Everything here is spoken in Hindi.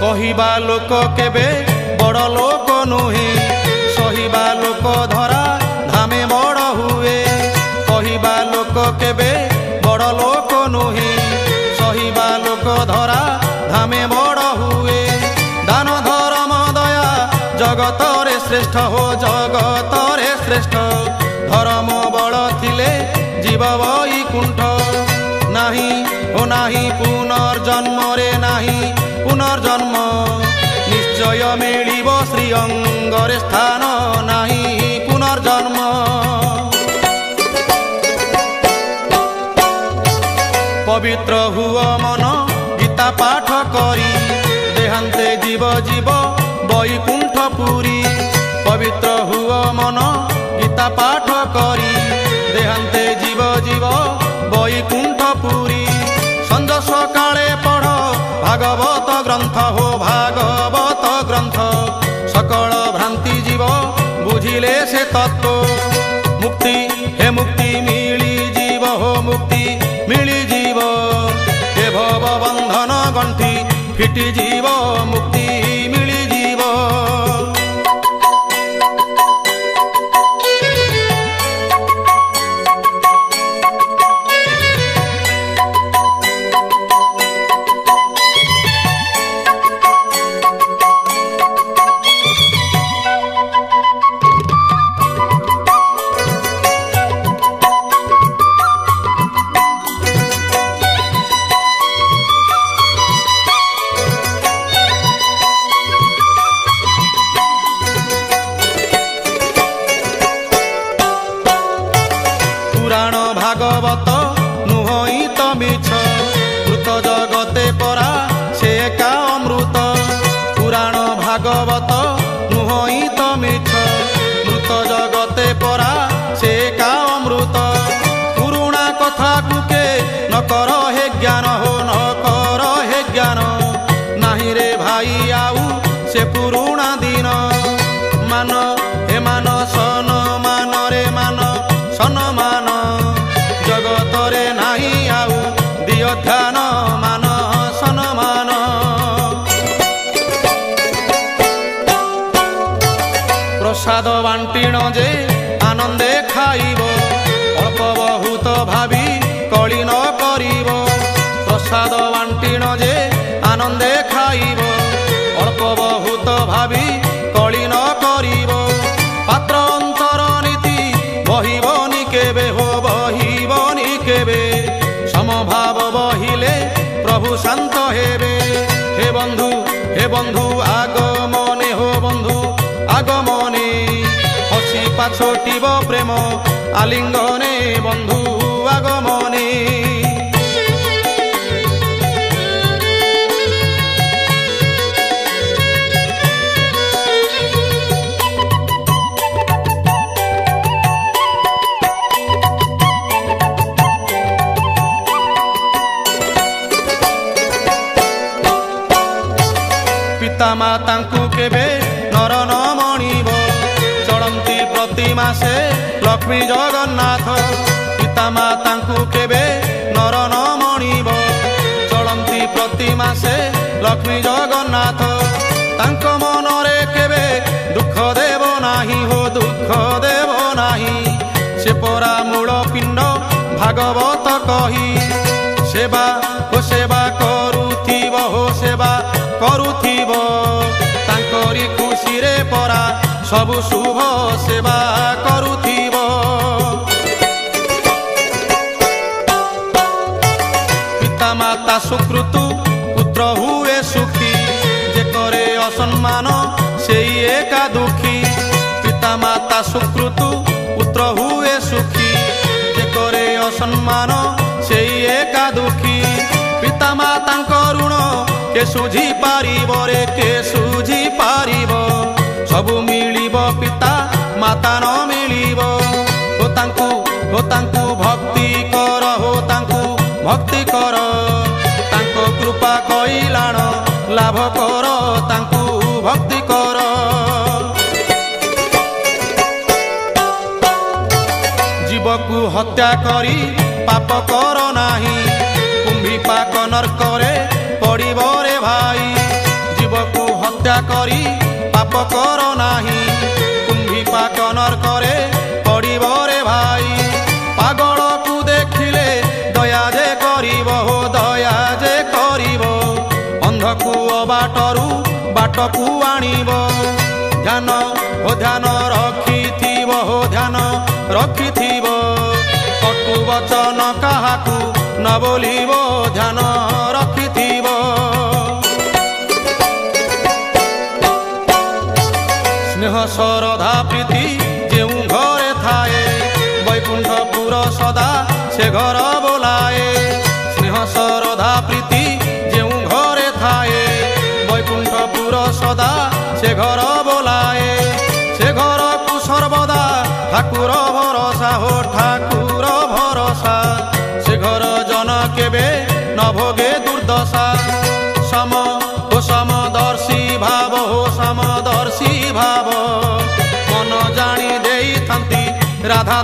कहिबा लोक केबे बड़ लोक नुहे सहिबा लोक धरा धामे बड़ हुए कहिबा लोक केबे बड़ लोक नुहे सहिबा लोक धरा धामे बड़ हुए दान धर्म दया जगतरे श्रेष्ठ हो जगतरे श्रेष्ठ धर्म बड़ थिले जीव वैकुंठ नाही हो नाही पुनर्जन्म रे नाही पुनर्जन्म निश्चय मिलिब श्री अंगरे स्थान नाही पुनर्जन्म पवित्र हुआ मन गीता पाठ करी देहांते जीव जीव वैकुंठ पुरी पवित्र हुआ मन गीता पाठ करी देहांते जीव जीव वैकुंठ पुरी संज सकाळे पढ़ भागवत ग्रंथ हो भागवत ग्रंथ सकल भ्रांति जीव बुझिले से तत्व मुक्ति हे मुक्ति मिली जीव हो मुक्ति मिली जीव हे भव बंधन गंठी फिटी जीव मुक्ति मिली जीव पुराण भागवत नुहई तो मिछ कृत जगते परा से का अमृत पुराण भागवत नुहई तो मिछ कृत जगते परा से का अमृत पुरुणा कथा कुके न कर हे ज्ञान हो न कर हे ज्ञान नाही रे भाई आउ से पुरुणा दिन मान हे मान सन मान रे मान सन मान जगतरे नाही आउ दिय ध्यान मान सन मान प्रसाद बांटिण जे आनंदे खाइब अल्प बहुत भावी कली न करिब प्रसाद बांटिण जे आनंदे खाइब अल्प बहुत भावी कली न करिब पात्र अंतर नीति बहिबनी केबे हो बहिबनी केबे समभाव बहिले प्रभु शांत हेबे हे बंधु आगमने हो बंधु आगमने हसी पाछोटिब प्रेम आलिंगने बंधु आगमने पिता मातांकु केबे नर न मणिब चलंती प्रति मासे लक्ष्मी जगन्नाथ पिता मातांकु केबे नर न मणिब चलंती प्रति मासे लक्ष्मी जगन्नाथ तांक मनरे केबे दुख देव नाही हो दुख देव नाही से परा मूल पिंड भागवत कही सेवा हो सेवा करुथिब हो सेवा करुथिब तांकरी खुशी रे परा सबु शुभ सेवा करुथिब पिता माता सुकृतु पुत्र हुए सुखी जे करे असम्मान सेई एका दुखी पिता माता सुकृतु पुत्र हुए सुखी जे करे असम्मान सेई एका दुखी पिता मातांक ऋण के सुझी पारिब रे के सुझी पारिब सबु मिलिब पिता माता न मिलिब हो तांकु भक्ति कर हो तांकु भक्ति कर तांको कृपा कइलाण लाभ कर तांकु भक्ति कर जीवकु हत्या करी पाप कर नाही कुंभी पाक नरकरे पड़िब रे भाई जीव हत्या करी पाप कर नाही कुंभी पाक नरकरे पड़िब रे भाई पागल को देखिले दया जे करिब हो दया जे करिब अंध को बाटरू बाट को आनिब ध्यान हो ध्यान रखिथिब हो ध्यान रखिथिब कटु वचन काहाकू न बोलिब ध्यान रखिथिब स्नेह श्रद्धा प्रीति जेउ घरे थाए वैकुंठपुर सदा से घर बोलाए स्नेह श्रद्धा प्रीति जेउ घरे थाए वैकुंठपुर सदा से घर बोलाए से घर को सर्वदा ठाकुर भरोसा हो ठाकुर भरोसा से घर जन केबे न भोगे दुर्दशा सम हो समदर्शी भाव हो समदर्शी भाव मन जानी देई थांती राधा